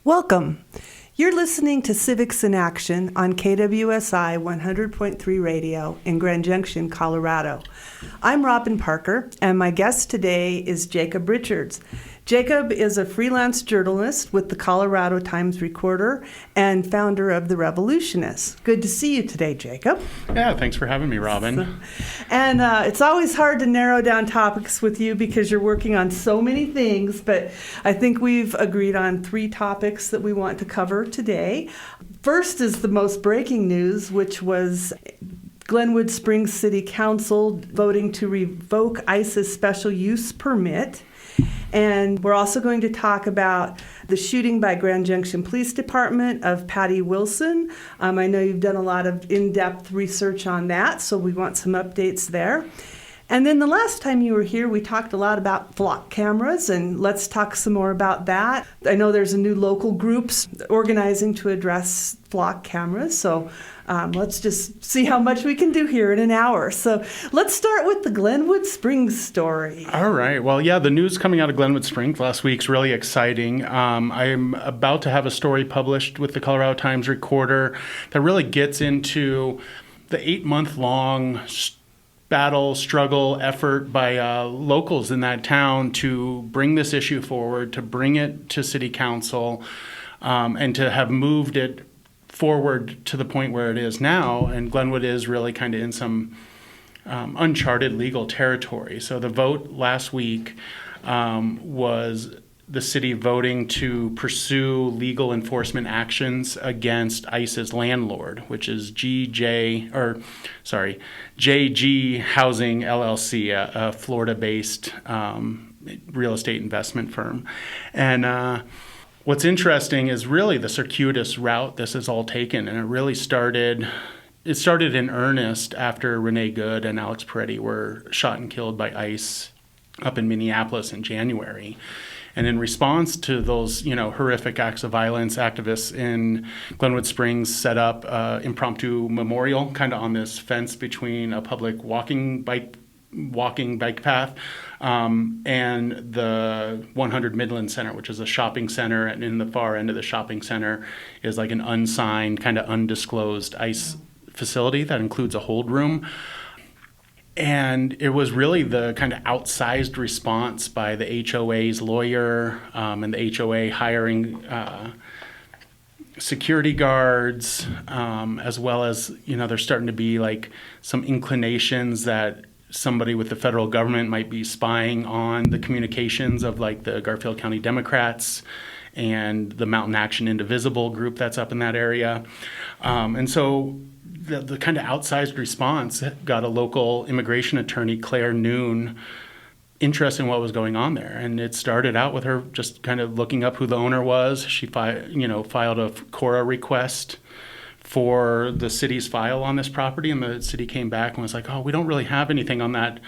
Welcome. You're listening to Civics in Action on KWSI 100.3 Radio in Grand Junction, Colorado. I'm Robin Parker, and my guest today is Jacob Richards. Jacob is a freelance journalist with the Colorado Times-Recorder and founder of The Revolutionist. Good to see you today, Jacob. Yeah, thanks for having me, Robin. And it's always hard to narrow down topics with you because you're working on so many things, but I think we've agreed on 3 topics that we want to cover today. First is the most breaking news, which was Glenwood Springs City Council voting to revoke ICE's special use permit. And we're also going to talk about the shooting by Grand Junction Police Department of Patty Wilson. I know you've done a lot of in-depth research on that, so we want some updates there. And then the last time you were here, we talked a lot about flock cameras, and let's talk some more about that. I know there's a new local groups organizing to address flock cameras, so let's just see how much we can do here in an hour. So let's start with the Glenwood Springs story. All right. Well, yeah, the news coming out of Glenwood Springs last week's really exciting. I'm about to have a story published with the Colorado Times-Recorder that really gets into the 8-month-long battle, struggle, effort by locals in that town to bring this issue forward, to bring it to city council, and to have moved it forward to the point where it is now. And Glenwood is really kind of in some uncharted legal territory. So the vote last week was the city voting to pursue legal enforcement actions against ICE's landlord, which is JG Housing LLC, a Florida-based real estate investment firm. And what's interesting is really the circuitous route this is all taken, and it really started in earnest after Renee Good and Alex Peretti were shot and killed by ICE up in Minneapolis in January. And in response to those, horrific acts of violence, activists in Glenwood Springs set up an impromptu memorial kind of on this fence between a public walking bike path and the 100 Midland Center, which is a shopping center. And in the far end of the shopping center is like an unsigned, kind of undisclosed ICE facility that includes a hold room. And it was really the kind of outsized response by the HOA's lawyer and the HOA hiring security guards, as well as, there's starting to be like some inclinations that somebody with the federal government might be spying on the communications of like the Garfield County Democrats and the Mountain Action Indivisible group that's up in that area. And so the kind of outsized response got a local immigration attorney, Claire Noon, interested in what was going on there. And it started out with her just kind of looking up who the owner was. She filed a CORA request for the city's file on this property, and the city came back and was like, we don't really have anything on that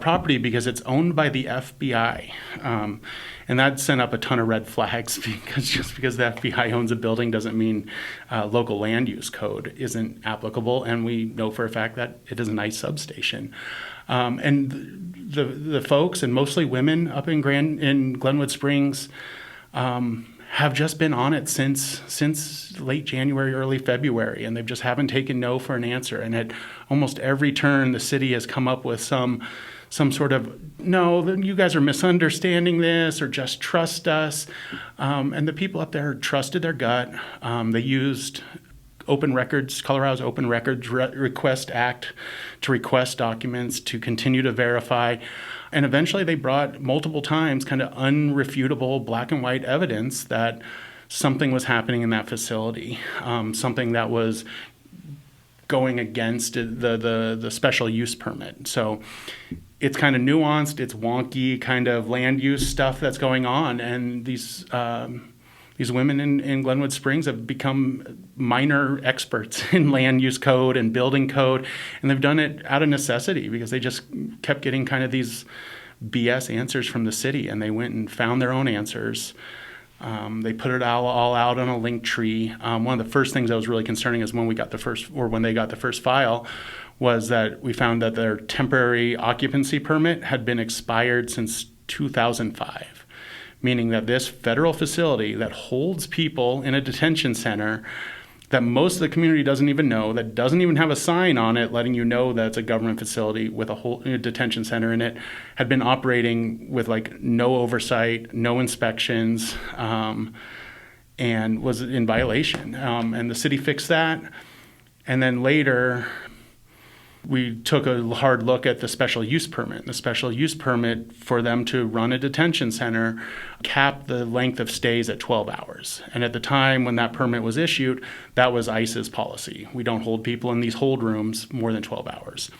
property because it's owned by the FBI. And that sent up a ton of red flags because just because the FBI owns a building doesn't mean local land use code isn't applicable. And we know for a fact that it is a nice substation. And the folks, and mostly women up in Glenwood Springs, have just been on it since late January, early February, and they just haven't taken no for an answer. And at almost every turn, the city has come up with some sort of, no, you guys are misunderstanding this, or just trust us. And the people up there trusted their gut. They used Open Records, Colorado's Open Records Request Act to request documents to continue to verify. And eventually they brought multiple times kind of unrefutable black and white evidence that something was happening in that facility, something that was going against the special use permit. So it's kind of nuanced, it's wonky kind of land use stuff that's going on. And these women in Glenwood Springs have become minor experts in land use code and building code, and they've done it out of necessity because they just kept getting kind of these BS answers from the city, and they went and found their own answers. They put it all out on a link tree. One of the first things that was really concerning is when they got the first file, was that we found that their temporary occupancy permit had been expired since 2005. meaning that this federal facility that holds people in a detention center that most of the community doesn't even know, that doesn't even have a sign on it letting you know that it's a government facility with a whole detention center in it, had been operating with like no oversight, no inspections, and was in violation. And the city fixed that. And then later, we took a hard look at the special use permit. The special use permit for them to run a detention center capped the length of stays at 12 hours. And at the time when that permit was issued, that was ICE's policy. We don't hold people in these hold rooms more than 12 hours.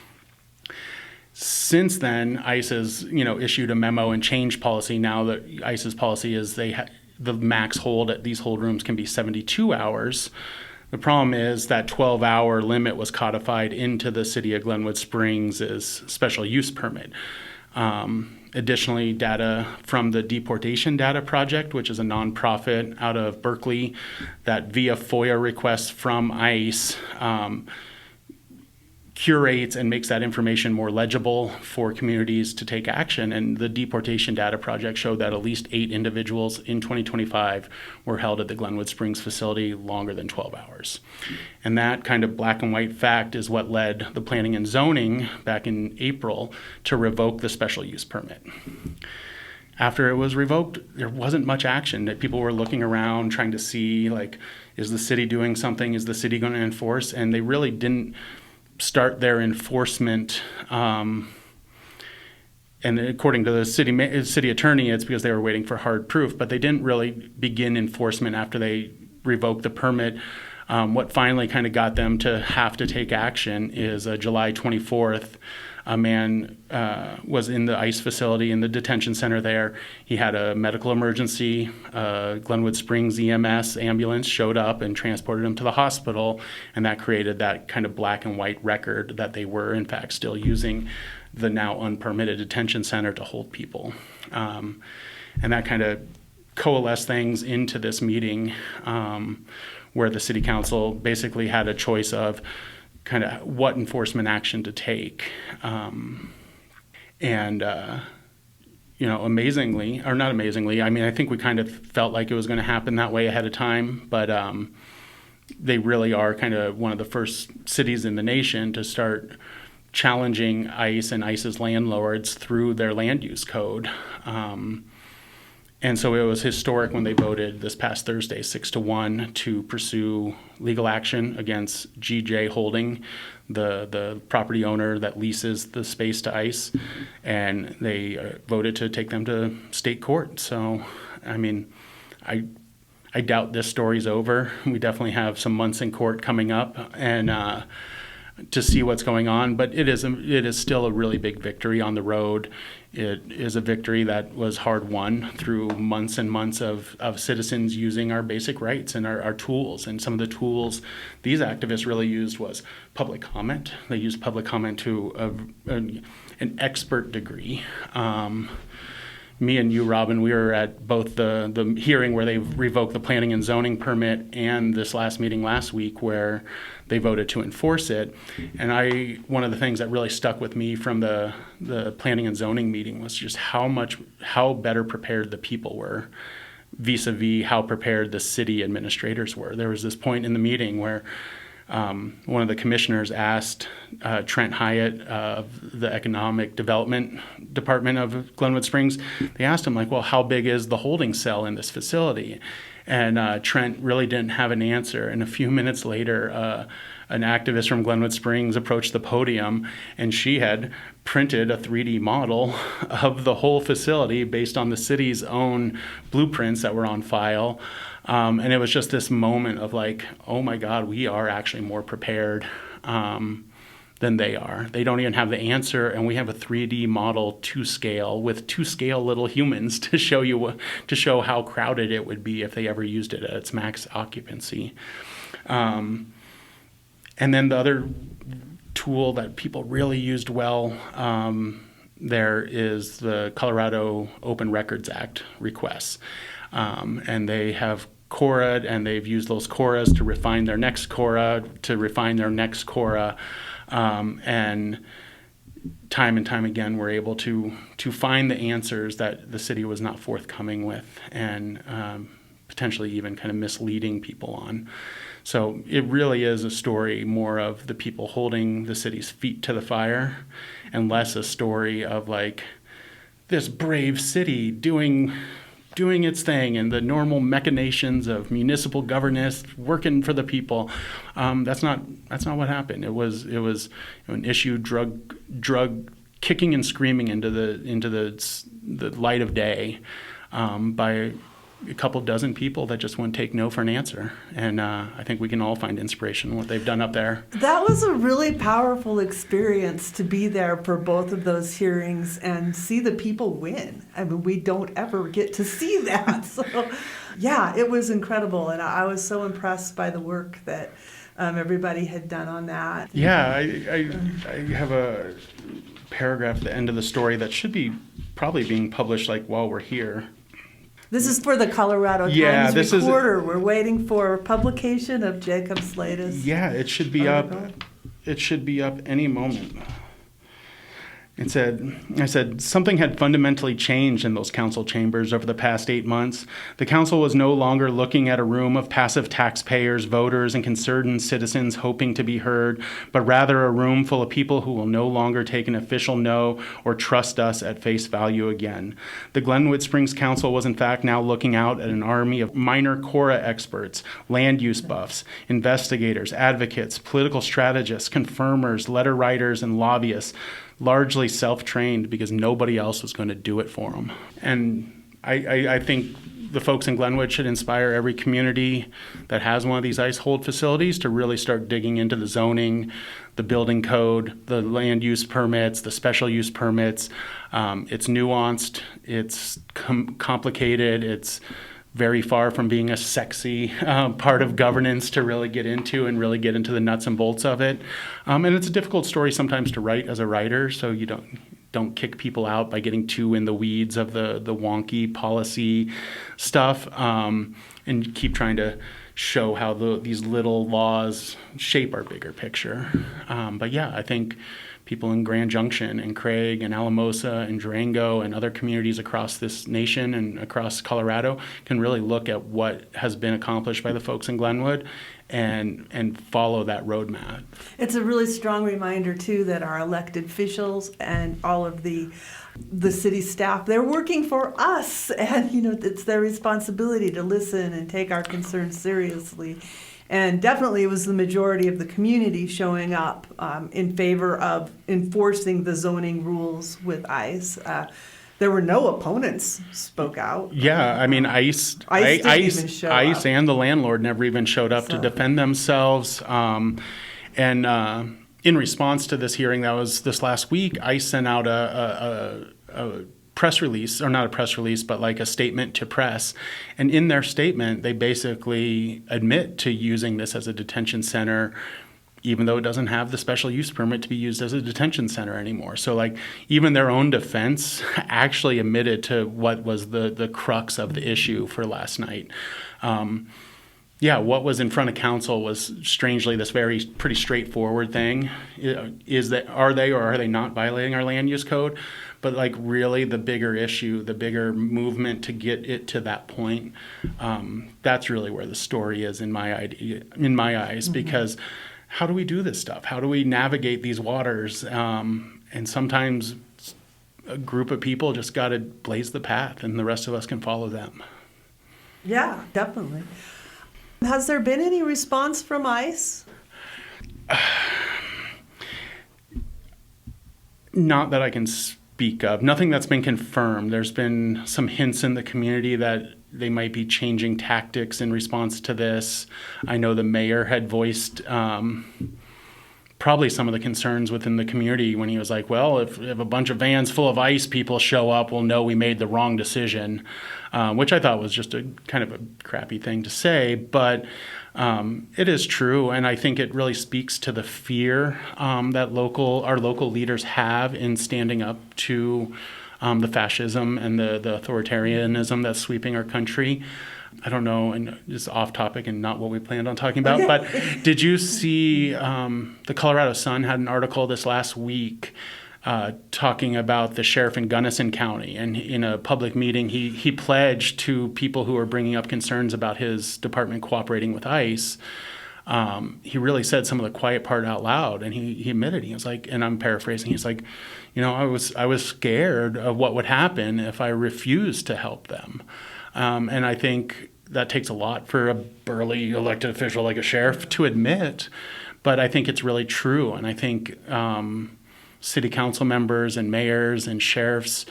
Since then, ICE has, issued a memo and changed policy. Now that ICE's policy is the max hold at these hold rooms can be 72 hours. The problem is that 12-hour limit was codified into the city of Glenwood Springs' special use permit. Additionally, data from the Deportation Data Project, which is a nonprofit out of Berkeley, that via FOIA requests from ICE curates and makes that information more legible for communities to take action. And the Deportation Data Project showed that at least 8 individuals in 2025 were held at the Glenwood Springs facility longer than 12 hours. And that kind of black and white fact is what led the Planning and Zoning back in April to revoke the special use permit. After it was revoked, there wasn't much action. That people were looking around trying to see, like, is the city doing something? Is the city going to enforce? And they really didn't start their enforcement, and according to the city attorney, it's because they were waiting for hard proof, but they didn't really begin enforcement after they revoked the permit. What finally kind of got them to have to take action is July 24th, a man was in the ICE facility in the detention center there. He had a medical emergency. Glenwood Springs EMS ambulance showed up and transported him to the hospital, and that created that kind of black and white record that they were, in fact, still using the now unpermitted detention center to hold people. And that kind of coalesced things into this meeting where the city council basically had a choice of kind of what enforcement action to take. Amazingly, or not amazingly, I think we kind of felt like it was going to happen that way ahead of time, but they really are kind of one of the first cities in the nation to start challenging ICE and ICE's landlords through their land use code. And so it was historic when they voted this past Thursday, 6-1, to pursue legal action against GJ Holding, the property owner that leases the space to ICE, and they voted to take them to state court. So, I doubt this story's over. We definitely have some months in court coming up, and to see what's going on, but it is still a really big victory on the road. It is a victory that was hard won through months and months of citizens using our basic rights and our tools. And some of the tools these activists really used was public comment. They used public comment to an expert degree. Me and you, Robin, we were at both the hearing where they revoked the planning and zoning permit and this last meeting last week where they voted to enforce it. And one of the things that really stuck with me from the planning and zoning meeting was just how better prepared the people were vis-a-vis how prepared the city administrators were. There was this point in the meeting where one of the commissioners asked Trent Hyatt of the Economic Development Department of Glenwood Springs, they asked him, well, how big is the holding cell in this facility? And Trent really didn't have an answer. And a few minutes later, an activist from Glenwood Springs approached the podium, and she had printed a 3D model of the whole facility based on the city's own blueprints that were on file. And it was just this moment of oh my God, we are actually more prepared than they are. They don't even have the answer, and we have a 3D model to scale with to scale little humans to show how crowded it would be if they ever used it at its max occupancy. And then the other tool that people really used well there is the Colorado Open Records Act requests. And they have CORA, and they've used those CORAs to refine their next CORA, and time and time again were able to find the answers that the city was not forthcoming with, and potentially even kind of misleading people on. So it really is a story more of the people holding the city's feet to the fire, and less a story of like this brave city doing its thing and the normal machinations of municipal governance working for the people. That's not what happened. It was an issue drug kicking and screaming into the light of day by a couple dozen people that just wouldn't take no for an answer. And I think we can all find inspiration in what they've done up there. That was a really powerful experience to be there for both of those hearings and see the people win. I mean, we don't ever get to see that. So, yeah, it was incredible. And I was so impressed by the work that everybody had done on that. Yeah, I have a paragraph at the end of the story that should be probably being published like while we're here. This is for the Colorado Times Recorder. We're waiting for publication of Jacob's latest. Yeah, it should be article. It should be up any moment. I said, something had fundamentally changed in those council chambers over the past 8 months. The council was no longer looking at a room of passive taxpayers, voters, and concerned citizens hoping to be heard, but rather a room full of people who will no longer take an official no or trust us at face value again. The Glenwood Springs Council was in fact now looking out at an army of minor Cora experts, land use buffs, investigators, advocates, political strategists, confirmers, letter writers, and lobbyists, largely self-trained because nobody else was going to do it for them. And I think the folks in Glenwood should inspire every community that has one of these ice hold facilities to really start digging into the zoning, the building code, the land use permits, the special use permits. It's nuanced, it's complicated, it's very far from being a sexy part of governance to really get into and really get into the nuts and bolts of it. And it's a difficult story sometimes to write as a writer, so you don't kick people out by getting too in the weeds of the wonky policy stuff, and keep trying to show how these little laws shape our bigger picture. But yeah, I think people in Grand Junction and Craig and Alamosa and Durango and other communities across this nation and across Colorado can really look at what has been accomplished by the folks in Glenwood and follow that roadmap. It's a really strong reminder, too, that our elected officials and all of the city staff, they're working for us. And, it's their responsibility to listen and take our concerns seriously. And definitely it was the majority of the community showing up in favor of enforcing the zoning rules with ICE. There were no opponents spoke out. Yeah, I mean, ICE and the landlord never even showed up to defend themselves. And in response to this hearing that was this last week, ICE sent out a press release, or not a press release, but like a statement to press. And in their statement, they basically admit to using this as a detention center, even though it doesn't have the special use permit to be used as a detention center anymore. So like even their own defense actually admitted to what was the crux of the issue for last night. What was in front of council was strangely this pretty straightforward thing. Is that are they or are they not violating our land use code? But like really the bigger issue, the bigger movement to get it to that point, that's really where the story is in my eyes. Mm-hmm. Because how do we do this stuff? How do we navigate these waters? And sometimes a group of people just got to blaze the path, and the rest of us can follow them. Yeah, definitely. Has there been any response from ICE? Not that I can speak of. Nothing that's been confirmed. There's been some hints in the community that they might be changing tactics in response to this. I know the mayor had voiced probably some of the concerns within the community when he was like, well, if a bunch of vans full of ICE people show up, we'll know we made the wrong decision, which I thought was just a kind of a crappy thing to say. But it is true, and I think it really speaks to the fear that our local leaders have in standing up to the fascism and the authoritarianism that's sweeping our country. I don't know, and it's off topic and not what we planned on talking about, but did you see the Colorado Sun had an article this last week talking about the sheriff in Gunnison County. And in a public meeting, he pledged to people who are bringing up concerns about his department cooperating with ICE. He really said some of the quiet part out loud, and he admitted, he was like, and I'm paraphrasing, he's like, I was scared of what would happen if I refused to help them. And I think that takes a lot for a burly elected official like a sheriff to admit, but I think it's really true. And I think city council members and mayors and sheriffs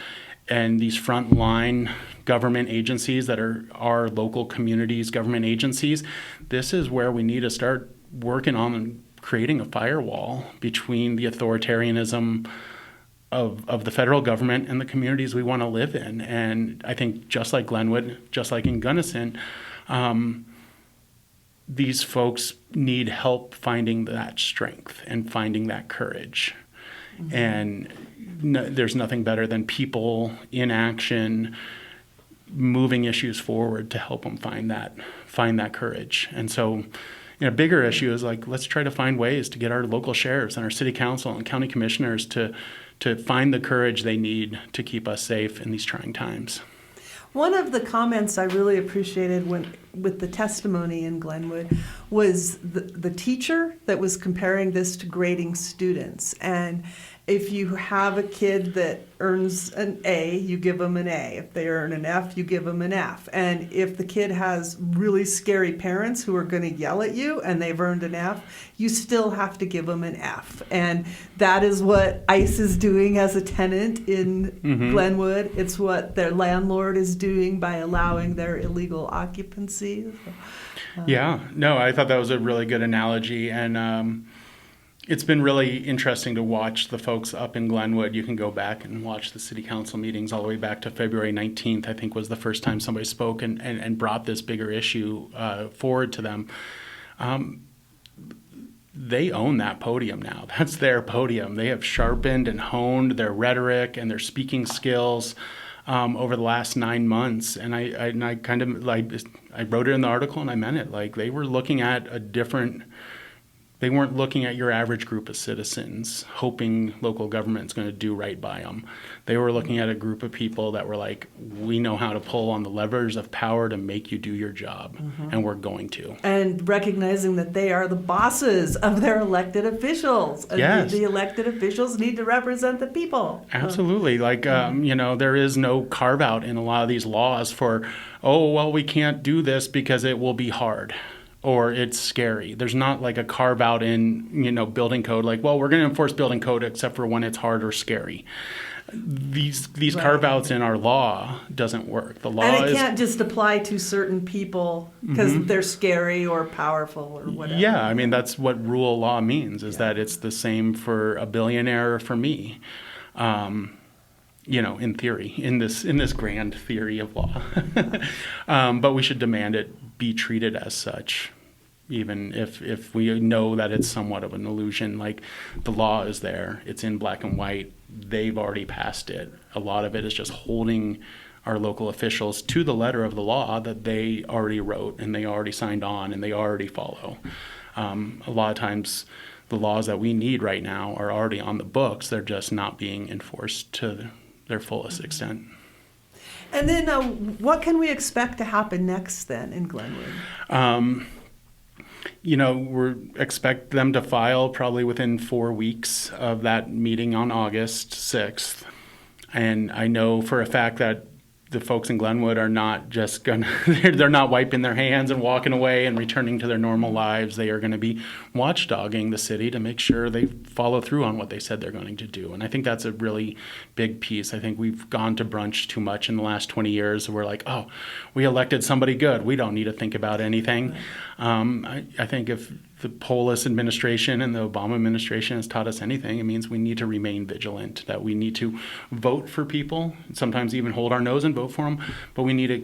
and these frontline government agencies that are our local communities, government agencies, this is where we need to start working on creating a firewall between the authoritarianism of the federal government and the communities we want to live in. And I think just like Glenwood, just like in Gunnison, these folks need help finding that strength and finding that courage. Mm-hmm. And there's nothing better than people in action moving issues forward to help them find that courage. And so, a bigger issue is like, let's try to find ways to get our local sheriffs and our city council and county commissioners to find the courage they need to keep us safe in these trying times. One of the comments I really appreciated with the testimony in Glenwood was the teacher that was comparing this to grading students. And if you have a kid that earns an A, you give them an A. If they earn an F, you give them an F. And if the kid has really scary parents who are going to yell at you and they've earned an F, you still have to give them an F. And that is what ICE is doing as a tenant in Glenwood. It's what their landlord is doing by allowing their illegal occupancy. Yeah, no, I thought that was a really good analogy. And it's been really interesting to watch the folks up in Glenwood. You can go back and watch the city council meetings all the way back to February 19th, I think was the first time somebody spoke and brought this bigger issue forward to them. They own that podium now. That's their podium. They have sharpened and honed their rhetoric and their speaking skills over the last 9 months. And I kind of I wrote it in the article and I meant it. Like they were looking at they weren't looking at your average group of citizens hoping local government's going to do right by them. They were looking at a group of people that were like, we know how to pull on the levers of power to make you do your job, and we're going to. And recognizing that they are the bosses of their elected officials. And yes. The elected officials need to represent the people. Absolutely. There is no carve out in a lot of these laws for, we can't do this because it will be hard. Or it's scary. There's not like a carve out in, building code, like, we're going to enforce building code except for when it's hard or scary. These right. carve outs in our law doesn't work. The law and it can't just apply to certain people because they're scary or powerful or whatever. Yeah, I mean, that's what rule of law means, is that it's the same for a billionaire or for me. In theory, in this grand theory of law. But we should demand it be treated as such, even if we know that it's somewhat of an illusion. Like, the law is there. It's in black and white. They've already passed it. A lot of it is just holding our local officials to the letter of the law that they already wrote and they already signed on and they already follow. A lot of times, the laws that we need right now are already on the books. They're just not being enforced to their fullest extent. And then what can we expect to happen next then in Glenwood? We expect them to file probably within 4 weeks of that meeting on August 6th. And I know for a fact that the folks in Glenwood are not just they're not wiping their hands and walking away and returning to their normal lives. They are going to be watchdogging the city to make sure they follow through on what they said they're going to do. And I think that's a really big piece. I think we've gone to brunch too much in the last 20 years. We're like, we elected somebody good. We don't need to think about anything. Right. I think if the Polis administration and the Obama administration has taught us anything, it means we need to remain vigilant, that we need to vote for people, sometimes even hold our nose and vote for them, but we need to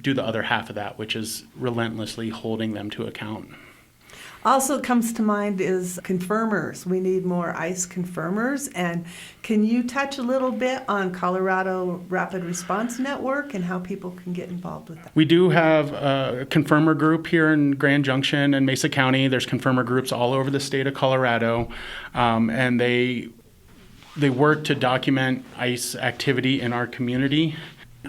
do the other half of that, which is relentlessly holding them to account. Also comes to mind is confirmers. We need more ICE confirmers. And can you touch a little bit on Colorado Rapid Response Network and how people can get involved with that? We do have a confirmer group here in Grand Junction and Mesa County. There's confirmer groups all over the state of Colorado, and they they work to document ICE activity in our community.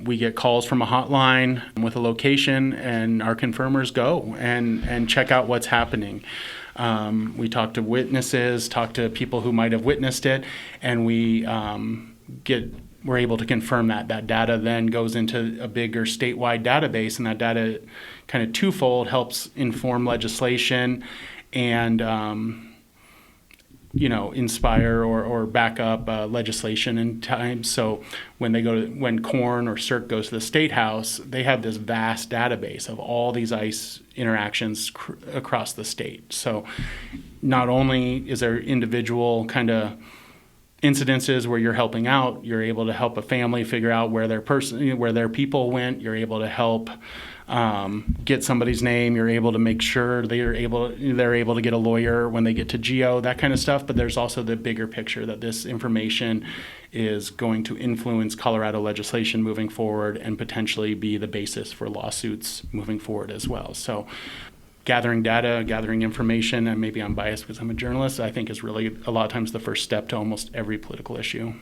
We get calls from a hotline with a location, and our confirmers go and check out what's happening. We talk to witnesses, talk to people who might have witnessed it, and we're able to confirm that. That data then goes into a bigger statewide database, and that data kind of twofold helps inform legislation and inspire or back up legislation in time. So when Corn or CERC goes to the State House, they have this vast database of all these ICE interactions across the state. So not only is there individual kind of incidences where you're helping out, you're able to help a family figure out where their people went. You're able to help get somebody's name. You're able to make sure they're able to get a lawyer when they get to GEO, that kind of stuff. But there's also the bigger picture that this information is going to influence Colorado legislation moving forward and potentially be the basis for lawsuits moving forward as well. So gathering data, gathering information, and maybe I'm biased because I'm a journalist, I think is really a lot of times the first step to almost every political issue.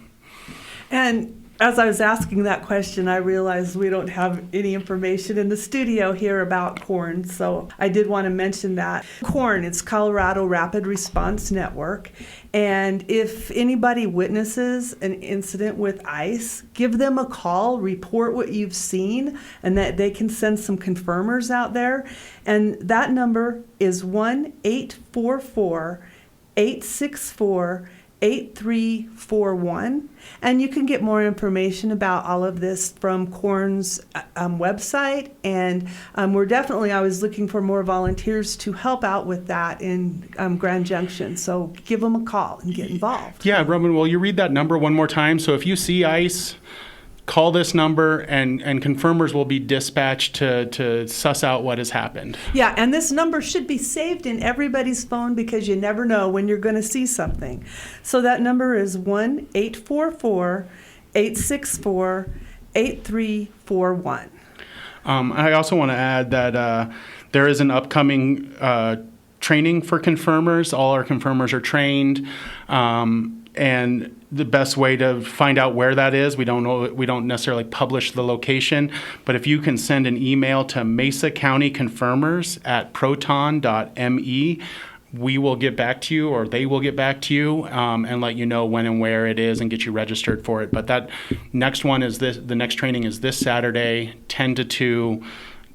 And as I was asking that question, I realized we don't have any information in the studio here about CORN, so I did want to mention that. CORN, it's Colorado Rapid Response Network, and if anybody witnesses an incident with ICE, give them a call, report what you've seen, and that they can send some confirmers out there. And that number is 1-844-864-8341, and you can get more information about all of this from Corn's website, and I was looking for more volunteers to help out with that in Grand Junction, so give them a call and get involved. Yeah, Robin, will you read that number one more time? So if you see ICE, call this number, and confirmers will be dispatched to suss out what has happened. Yeah, and this number should be saved in everybody's phone because you never know when you're going to see something. So that number is 1-844-864-8341. I also want to add that there is an upcoming training for confirmers. All our confirmers are trained. And the best way to find out where that is, we don't necessarily publish the location, but if you can send an email to Mesa County Confirmers at proton.me, we will get back to you, or they will get back to you, and let you know when and where it is and get you registered for it. But that next one is the next training is this Saturday, 10 to 2.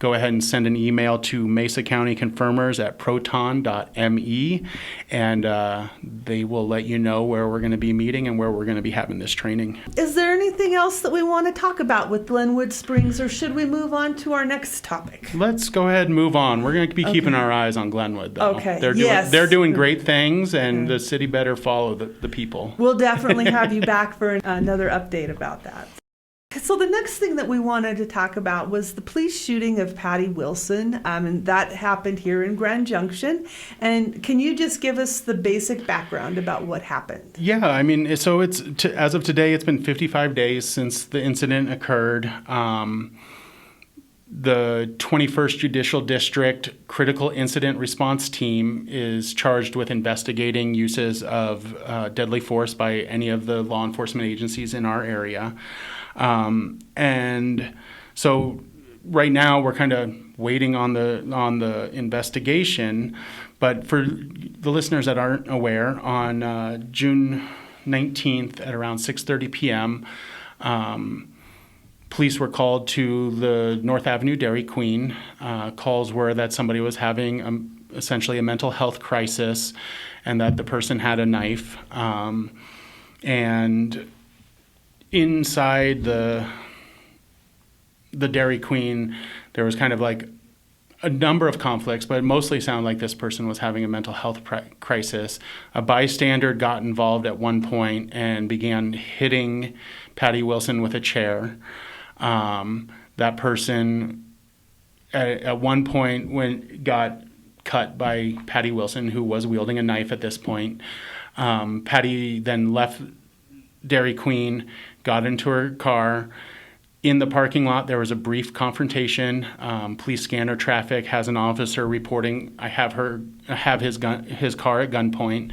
Go ahead and send an email to Mesa County Confirmers at proton.me, and they will let you know where we're going to be meeting and where we're going to be having this training. Is there anything else that we want to talk about with Glenwood Springs, or should we move on to our next topic? Let's go ahead and move on. We're going to be keeping our eyes on Glenwood, though. Okay. They're doing great things, and the city better follow the people. We'll definitely have you back for another update about that. So the next thing that we wanted to talk about was the police shooting of Patty Wilson, and that happened here in Grand Junction. And can you just give us the basic background about what happened? Yeah, I mean, so as of today, it's been 55 days since the incident occurred. The 21st Judicial District Critical Incident Response Team is charged with investigating uses of deadly force by any of the law enforcement agencies in our area. And so right now we're kind of waiting on the investigation, but for the listeners that aren't aware, on June 19th at around 6:30 p.m., police were called to the North Avenue Dairy Queen. Calls were that somebody was having essentially a mental health crisis, and that the person had a knife. And inside the Dairy Queen, there was kind of like a number of conflicts, but it mostly sounded like this person was having a mental health crisis. A bystander got involved at one point and began hitting Patty Wilson with a chair. That person at one point got cut by Patty Wilson, who was wielding a knife at this point. Patty then left Dairy Queen, got into her car. In the parking lot, there was a brief confrontation. Police scanner traffic has an officer reporting, I have his car at gunpoint.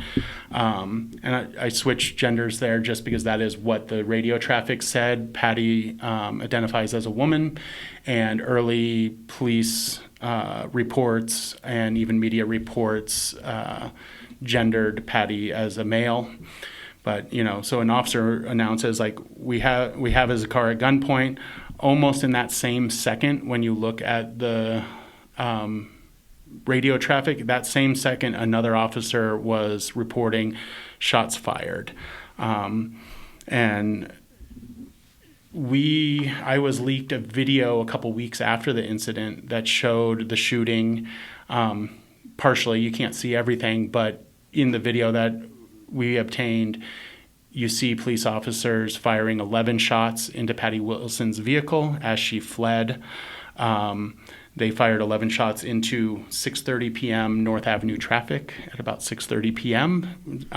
And I switched genders there just because that is what the radio traffic said. Patty identifies as a woman, and early police reports and even media reports gendered Patty as a male. But, so an officer announces, like, we have his car at gunpoint. Almost in that same second, when you look at the radio traffic, that same second, another officer was reporting shots fired. And I was leaked a video a couple weeks after the incident that showed the shooting. Partially, you can't see everything, but in the video that we obtained, you see police officers firing 11 shots into Patty Wilson's vehicle as she fled. They fired 11 shots into 6:30 p.m. North Avenue traffic at about 6:30 p.m.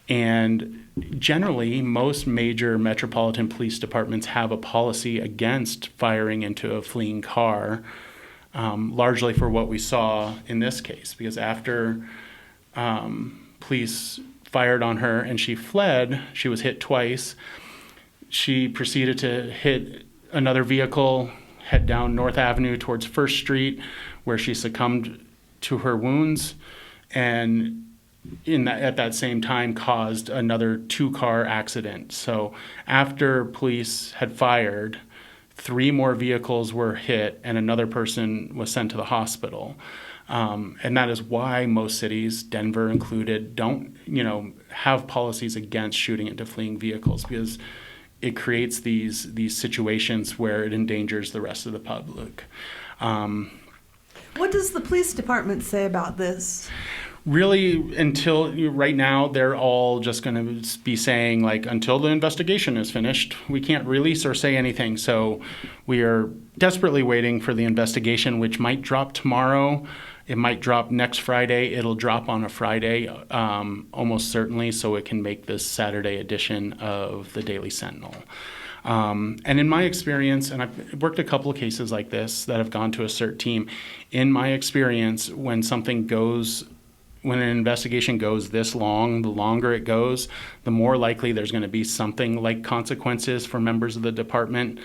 And generally, most major metropolitan police departments have a policy against firing into a fleeing car, largely for what we saw in this case, because after police fired on her and she fled, she was hit twice. She proceeded to hit another vehicle, head down North Avenue towards First Street, where she succumbed to her wounds, and at that same time caused another 2-car accident. So after police had fired, 3 more vehicles were hit and another person was sent to the hospital. And that is why most cities, Denver included, don't, have policies against shooting into fleeing vehicles, because it creates these situations where it endangers the rest of the public. What does the police department say about this? Really, until right now, they're all just going to be saying, like, until the investigation is finished, we can't release or say anything. So we are desperately waiting for the investigation, which might drop tomorrow. It might drop next Friday. It'll drop on a Friday, almost certainly, so it can make this Saturday edition of the Daily Sentinel. And in my experience, and I've worked a couple of cases like this that have gone to a CERT team, in my experience, when an investigation goes this long, the longer it goes, the more likely there's going to be something like consequences for members of the department.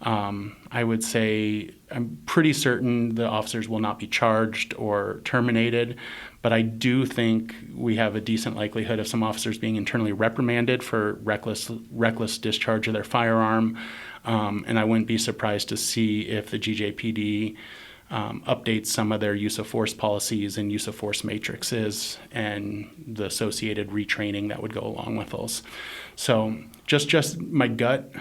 I would say I'm pretty certain the officers will not be charged or terminated, but I do think we have a decent likelihood of some officers being internally reprimanded for reckless discharge of their firearm. And I wouldn't be surprised to see if the GJPD updates some of their use of force policies and use of force matrices and the associated retraining that would go along with those. So just my gut.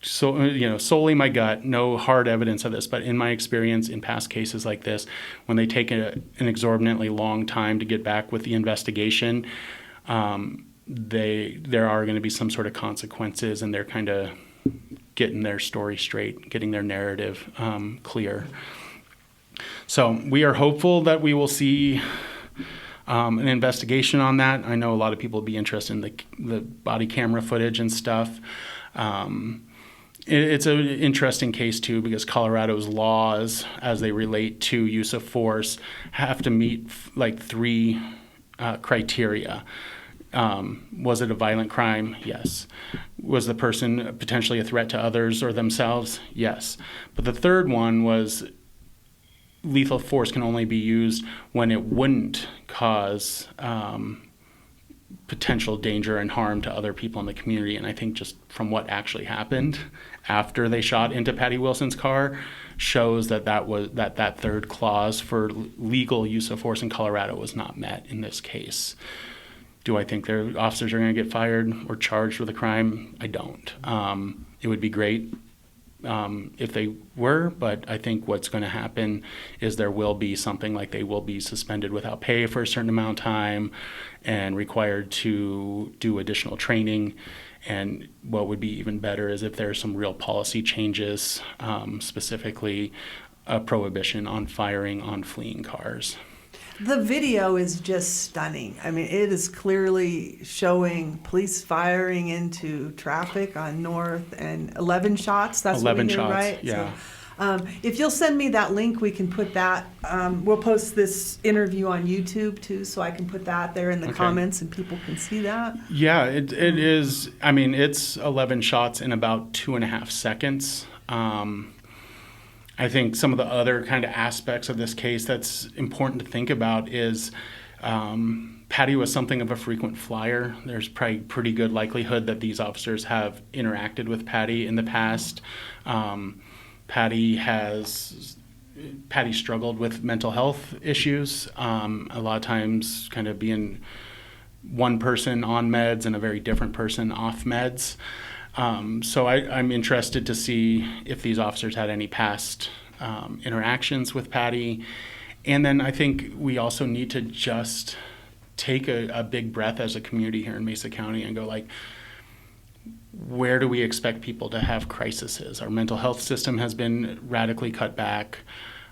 So, solely my gut, no hard evidence of this, but in my experience in past cases like this, when they take an exorbitantly long time to get back with the investigation, there are going to be some sort of consequences, and they're kind of getting their story straight, getting their narrative clear. So we are hopeful that we will see an investigation on that. I know a lot of people will be interested in the body camera footage and stuff. It's an interesting case, too, because Colorado's laws, as they relate to use of force, have to meet like 3 criteria. Was it a violent crime? Yes. Was the person potentially a threat to others or themselves? Yes. But the third one was lethal force can only be used when it wouldn't cause potential danger and harm to other people in the community. And I think just from what actually happened after they shot into Patty Wilson's car shows that third clause for legal use of force in Colorado was not met in this case. Do I think their officers are going to get fired or charged with a crime? I don't. It would be great if they were, but I think what's going to happen is there will be something like they will be suspended without pay for a certain amount of time and required to do additional training. And what would be even better is if there are some real policy changes, specifically a prohibition on firing on fleeing cars. The video is just stunning. I mean, it is clearly showing police firing into traffic on North and 11 shots. That's 11 what we hear, shots, right? yeah. So, if you'll send me that link, we can put that. We'll post this interview on YouTube too, so I can put that there in the comments and people can see that. Yeah, it is. I mean, it's 11 shots in about 2.5 seconds. I think some of the other kind of aspects of this case that's important to think about is Patty was something of a frequent flyer. There's probably pretty good likelihood that these officers have interacted with Patty in the past. Patty struggled with mental health issues. A lot of times kind of being one person on meds and a very different person off meds. So I'm interested to see if these officers had any past interactions with Patty. And then I think we also need to just take a big breath as a community here in Mesa County and go like, where do we expect people to have crises? Our mental health system has been radically cut back.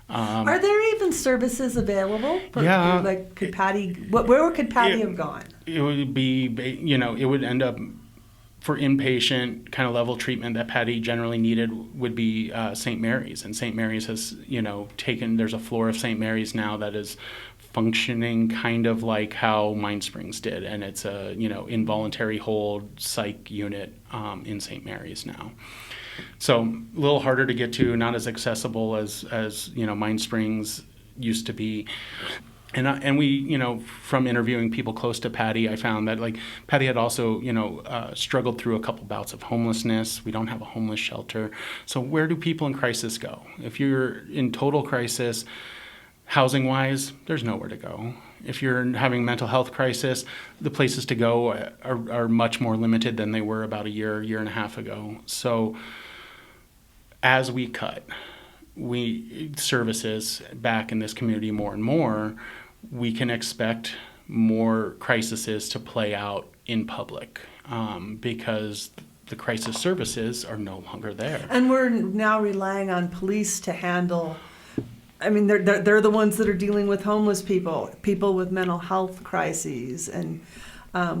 Are there even services available? Yeah. Like, could Patty? Where could Patty have gone? It would be, it would end up for inpatient kind of level treatment that Patty generally needed would be St. Mary's. And St. Mary's has, there's a floor of St. Mary's now that is functioning kind of like how Mind Springs did. And it's a, involuntary hold psych unit in St. Mary's now. So a little harder to get to, not as accessible as Mind Springs used to be. And we, from interviewing people close to Patty, I found that like Patty had also, struggled through a couple bouts of homelessness. We don't have a homeless shelter. So where do people in crisis go? If you're in total crisis, housing wise, there's nowhere to go. If you're having mental health crisis, the places to go are much more limited than they were about a year and a half ago. So as we cut services back in this community more and more, we can expect more crises to play out in public because the crisis services are no longer there. And we're now relying on police to handle. I mean, they're the ones that are dealing with homeless people with mental health crises, and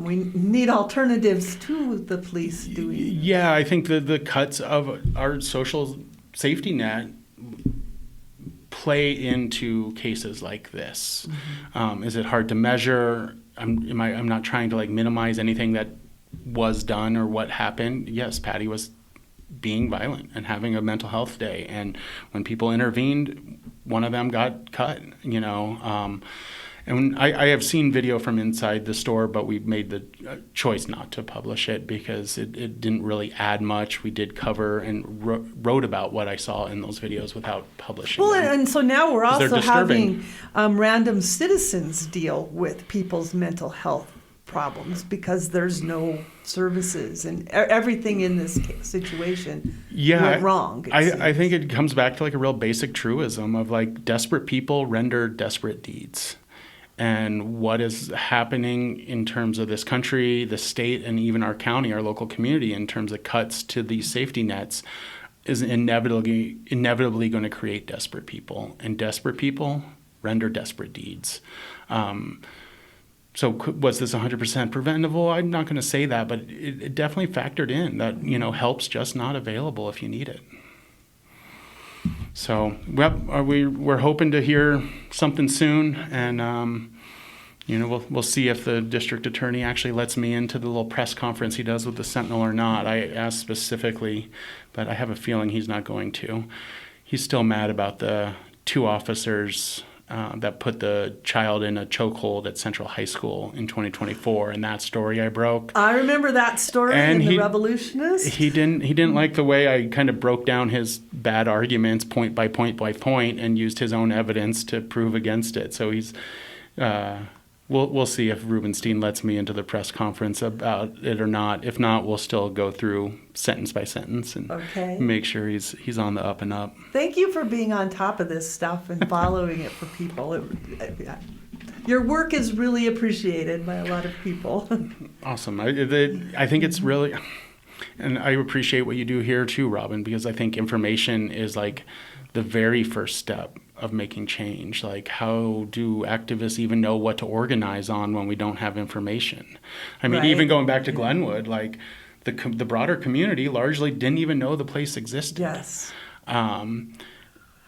we need alternatives to the police doing. Yeah, I think the cuts of our social safety net play into cases like this. Mm-hmm. Is it hard to measure? I'm not trying to like minimize anything that was done or what happened. Yes, Patty was being violent and having a mental health day, and when people intervened, one of them got cut. And I have seen video from inside the store, but we made the choice not to publish it because it didn't really add much. We did cover and wrote about what I saw in those videos without publishing them. And so now we're also having random citizens deal with people's mental health problems because there's no services, and everything in this situation went wrong. I think it comes back to like a real basic truism of like desperate people render desperate deeds. And what is happening in terms of this country, the state, and even our county, our local community, in terms of cuts to these safety nets is inevitably going to create desperate people. And desperate people render desperate deeds. So was this 100% preventable? I'm not going to say that, but it definitely factored in that, help's just not available if you need it. So, we're hoping to hear something soon, and we'll see if the district attorney actually lets me into the little press conference he does with the Sentinel or not. I asked specifically, but I have a feeling he's not going to. He's still mad about the two officers that put the child in a chokehold at Central High School in 2024, and that story I broke. I remember that story in the Revolutionist. He didn't like the way I kind of broke down his bad arguments point by point by point and used his own evidence to prove against it. So he's we'll see if Rubenstein lets me into the press conference about it or not. If not, we'll still go through sentence by sentence and make sure he's on the up and up. Thank you for being on top of this stuff and following it for people. Your work is really appreciated by a lot of people. Awesome. I think it's really, and I appreciate what you do here too, Robin, because I think information is like the very first step of making change. Like, how do activists even know what to organize on when we don't have information? I mean, Right. even going back to Glenwood, like the broader community largely didn't even know the place existed. Yes.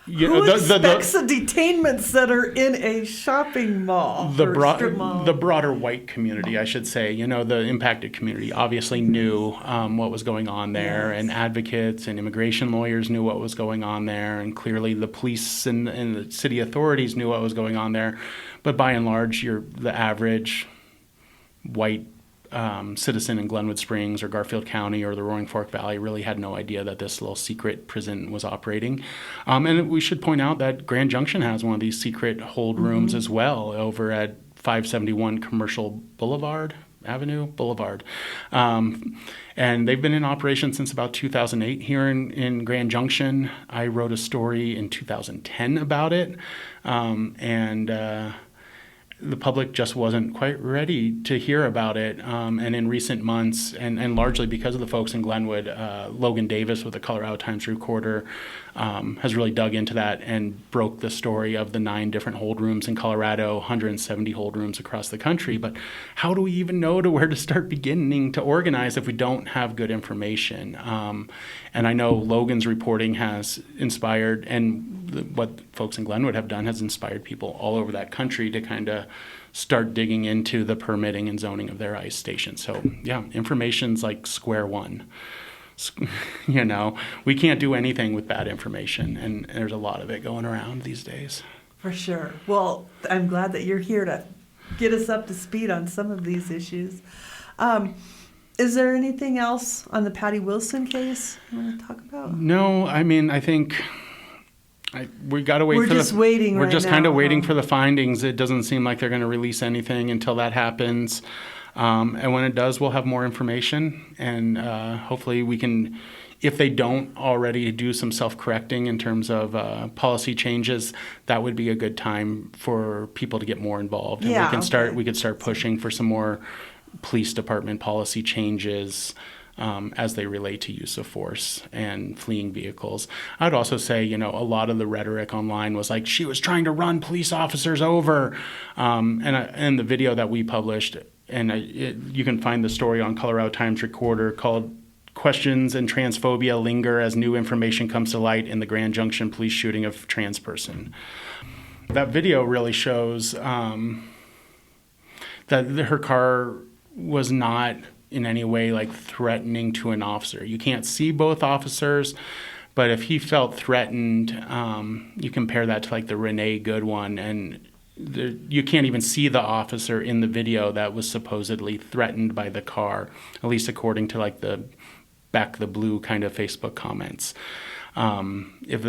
You Who know, expects the detainment center in a shopping mall or strip mall? The broader white community, I should say, the impacted community obviously knew what was going on there, Yes. and advocates and immigration lawyers knew what was going on there, and clearly the police and the city authorities knew what was going on there. But by and large, the average white citizen in Glenwood Springs or Garfield County or the Roaring Fork Valley really had no idea that this little secret prison was operating. And we should point out that Grand Junction has one of these secret hold rooms as well over at 571 Commercial Avenue Boulevard. And they've been in operation since about 2008 here in Grand Junction. I wrote a story in 2010 about it. The public just wasn't quite ready to hear about it. And in recent months, and largely because of the folks in Glenwood, Logan Davis with the Colorado Times Recorder has really dug into that and broke the story of the 9 different hold rooms in Colorado, 170 hold rooms across the country. But how do we even know where to start beginning to organize if we don't have good information? And I know Logan's reporting has inspired, and what folks in Glenwood have done has inspired people all over that country to kind of start digging into the permitting and zoning of their ICE stations. So yeah, information's like square one. We can't do anything with bad information, and there's a lot of it going around these days. For sure. Well, I'm glad that you're here to get us up to speed on some of these issues. Is there anything else on the Patty Wilson case you want to talk about? No, I mean, I think we got to wait. We're just waiting. We're right just now, kind of waiting for the findings. It doesn't seem like they're going to release anything until that happens. And when it does, we'll have more information, and hopefully we can, if they don't already do some self-correcting in terms of policy changes, that would be a good time for people to get more involved. And we could start pushing for some more police department policy changes as they relate to use of force and fleeing vehicles. I'd also say, a lot of the rhetoric online was like, she was trying to run police officers over. And the video that we published, and you can find the story on Colorado Times Recorder, called "Questions and Transphobia Linger as New Information Comes to Light in the Grand Junction Police Shooting of Trans Person." That video really shows that her car was not in any way like threatening to an officer. You can't see both officers, but if he felt threatened, you compare that to like the Renee Good one, and you can't even see the officer in the video that was supposedly threatened by the car, at least according to like the Back the Blue kind of Facebook comments. If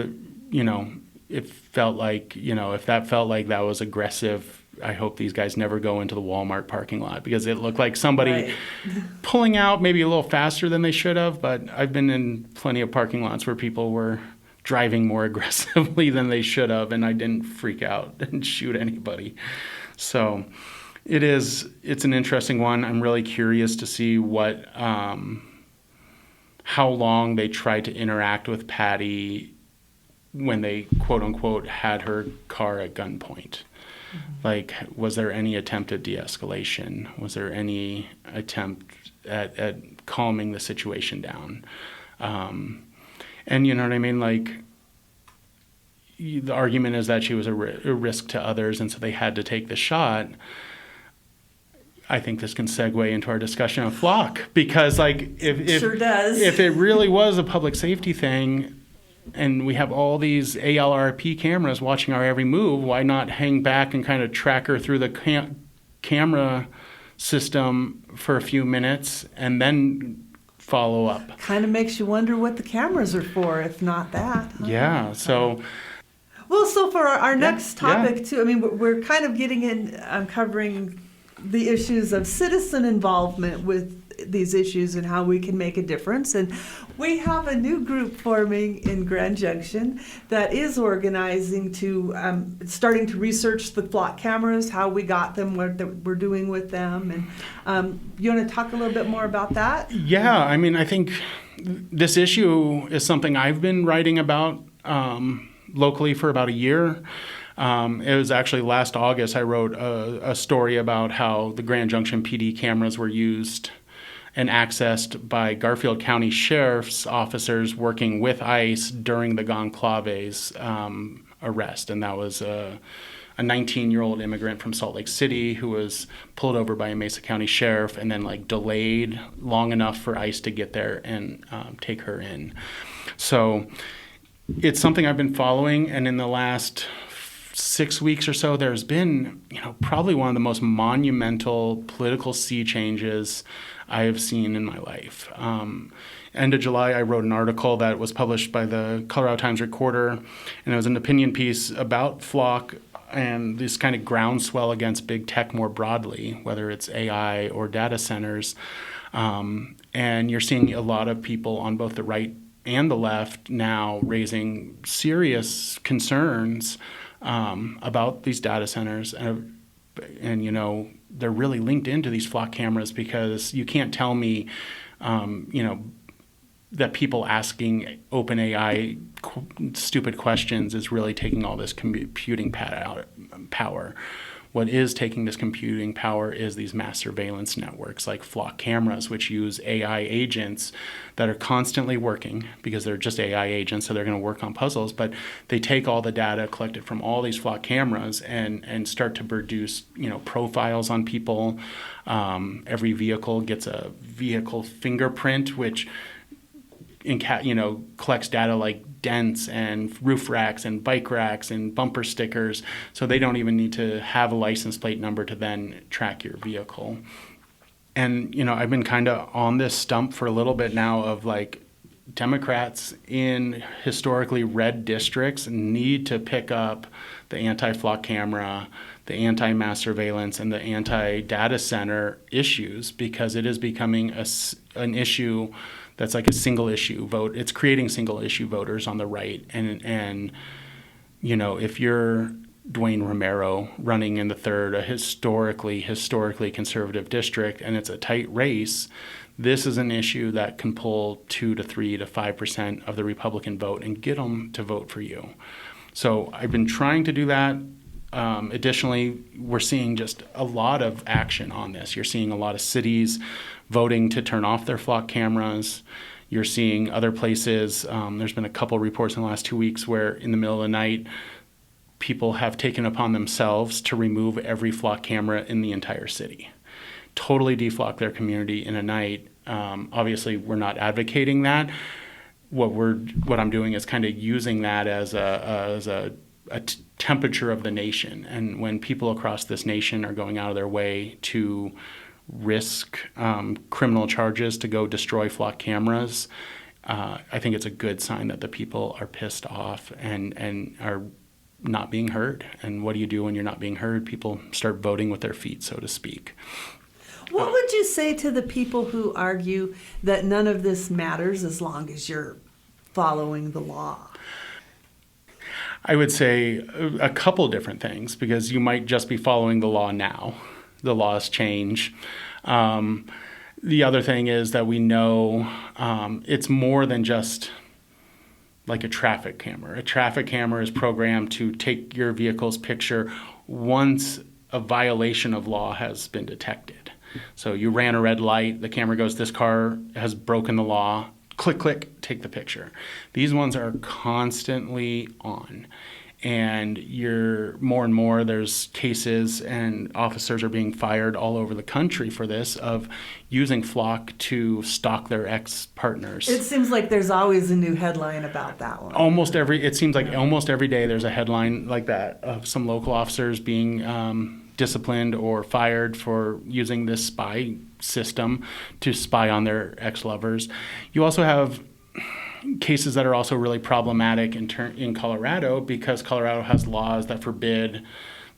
that felt like that was aggressive, I hope these guys never go into the Walmart parking lot, because it looked like somebody pulling out maybe a little faster than they should have. But I've been in plenty of parking lots where people were driving more aggressively than they should have, and I didn't freak out and shoot anybody. So it's an interesting one. I'm really curious to see how long they tried to interact with Patty when they quote unquote had her car at gunpoint. Like, was there any attempt at de-escalation? Was there any attempt at calming the situation down? And you know what I mean? Like, the argument is that she was a risk to others, and so they had to take the shot. I think this can segue into our discussion of flock, because like if sure does. If it really was a public safety thing, and we have all these ALRP cameras watching our every move, why not hang back and kind of track her through the camera system for a few minutes and then follow up? Kind of makes you wonder what the cameras are for, if not that. Yeah, so... Well, so for our next topic, too, I mean, we're kind of getting in, covering the issues of citizen involvement with these issues and how we can make a difference. And we have a new group forming in Grand Junction that is organizing to, starting to research the flock cameras, how we got them, what we're doing with them. And you want to talk a little bit more about that? Yeah, I mean, I think this issue is something I've been writing about locally for about a year. It was actually last August I wrote a story about how the Grand Junction PD cameras were used and accessed by Garfield County Sheriff's officers working with ICE during the Gonclave's arrest. And that was a 19-year-old immigrant from Salt Lake City who was pulled over by a Mesa County sheriff and then like delayed long enough for ICE to get there and take her in. So it's something I've been following, and in the last 6 weeks or so, there's been, probably one of the most monumental political sea changes I have seen in my life. End of July, I wrote an article that was published by the Colorado Times-Recorder, and it was an opinion piece about Flock and this kind of groundswell against big tech more broadly, whether it's AI or data centers. And you're seeing a lot of people on both the right and the left now raising serious concerns about these data centers. And they're really linked into these Flock cameras, because you can't tell me, that people asking OpenAI stupid questions is really taking all this computing power. What is taking this computing power is these mass surveillance networks like Flock cameras, which use AI agents that are constantly working, because they're just AI agents, so they're going to work on puzzles, but they take all the data collected from all these Flock cameras and start to produce, profiles on people. Every vehicle gets a vehicle fingerprint, which collects data like dents and roof racks and bike racks and bumper stickers, so they don't even need to have a license plate number to then track your vehicle. And, I've been kind of on this stump for a little bit now of like, Democrats in historically red districts need to pick up the anti-Flock camera, the anti-mass surveillance, and the anti-data center issues, because it is becoming an issue that's like a single issue vote. It's creating single issue voters on the right. And if you're Dwayne Romero running in the third, a historically conservative district, and it's a tight race, this is an issue that can pull 2 to 3 to 5% of the Republican vote and get them to vote for you. So I've been trying to do that. Additionally, we're seeing just a lot of action on this. You're seeing a lot of cities voting to turn off their Flock cameras. You're seeing other places. There's been a couple reports in the last 2 weeks where in the middle of the night, people have taken upon themselves to remove every Flock camera in the entire city. Totally deflock their community in a night. Obviously, we're not advocating that. What I'm doing is kind of using that as a temperature of the nation. And when people across this nation are going out of their way to risk criminal charges to go destroy Flock cameras, I think it's a good sign that the people are pissed off and are not being heard. And what do you do when you're not being heard? People start voting with their feet, so to speak. What would you say to the people who argue that none of this matters as long as you're following the law? I would say a couple different things, because you might just be following the law now. The laws change. The other thing is that we know it's more than just like a traffic camera. A traffic camera is programmed to take your vehicle's picture once a violation of law has been detected. So you ran a red light, the camera goes, this car has broken the law, click, click, take the picture. These ones are constantly on. And more and more, there's cases and officers are being fired all over the country for this, of using Flock to stalk their ex-partners. It seems like there's always a new headline about that one. It seems like almost every day there's a headline like that of some local officers being disciplined or fired for using this spy system to spy on their ex-lovers. You also have cases that are also really problematic in Colorado, because Colorado has laws that forbid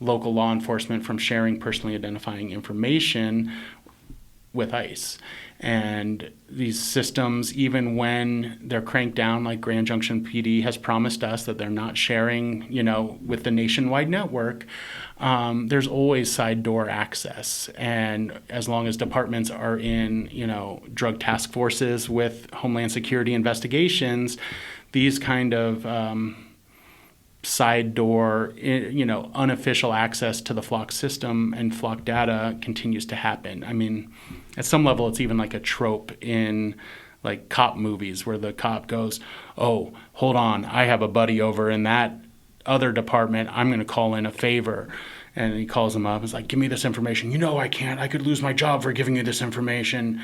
local law enforcement from sharing personally identifying information with ICE. And these systems, even when they're cranked down, like Grand Junction PD has promised us that they're not sharing, with the nationwide network, there's always side door access. And as long as departments are in, drug task forces with Homeland Security investigations, these kind of side door, unofficial access to the flock system and flock data continues to happen. I mean, at some level, it's even like a trope in like cop movies where the cop goes, "Oh, hold on, I have a buddy over in that other department. I'm going to call in a favor." And he calls him up. He's like, "Give me this information." "You know I can't. I could lose my job for giving you this information."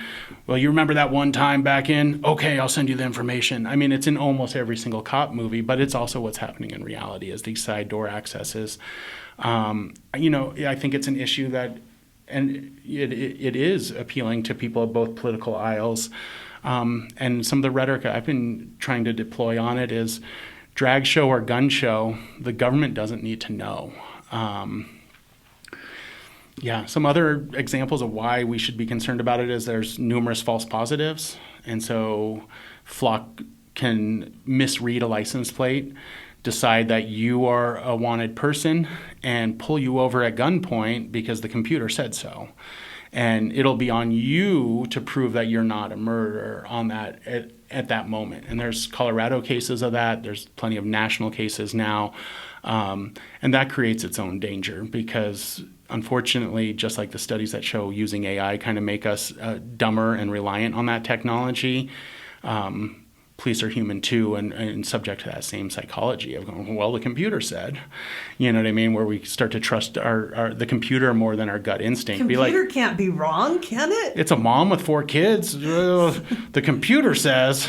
"Well, you remember that one time back in? Okay, I'll send you the information." I mean, it's in almost every single cop movie, but it's also what's happening in reality is these side door accesses. I think it's an issue that, and it is appealing to people of both political aisles. And some of the rhetoric I've been trying to deploy on it is drag show or gun show, the government doesn't need to know. Some other examples of why we should be concerned about it is there's numerous false positives. And so Flock can misread a license plate, decide that you are a wanted person, and pull you over at gunpoint because the computer said so. And it'll be on you to prove that you're not a murderer on that at that moment. And there's Colorado cases of that. There's plenty of national cases now. And that creates its own danger because, unfortunately, just like the studies that show using AI kind of make us dumber and reliant on that technology, police are human too and subject to that same psychology of going, well, the computer said, you know what I mean, where we start to trust the computer more than our gut instinct. Computer can't be wrong, can it? It's a mom with 4 kids. The computer says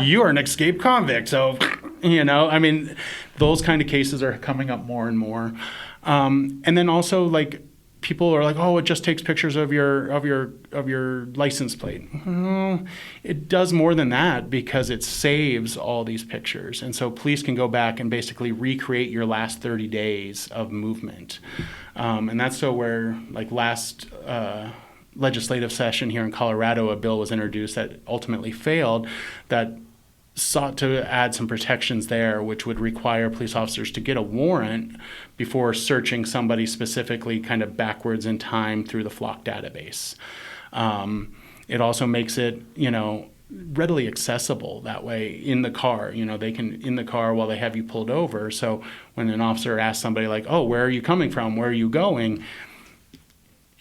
you are an escaped convict. So, those kind of cases are coming up more and more. And then also like people are like, oh, it just takes pictures of your license plate. Well, it does more than that because it saves all these pictures. And so police can go back and basically recreate your last 30 days of movement. And that's so where like last legislative session here in Colorado, a bill was introduced that ultimately failed that sought to add some protections there, which would require police officers to get a warrant before searching somebody specifically kind of backwards in time through the Flock database. It also makes it, readily accessible that way in the car. They can in the car while they have you pulled over. So when an officer asks somebody like, oh, where are you coming from? Where are you going?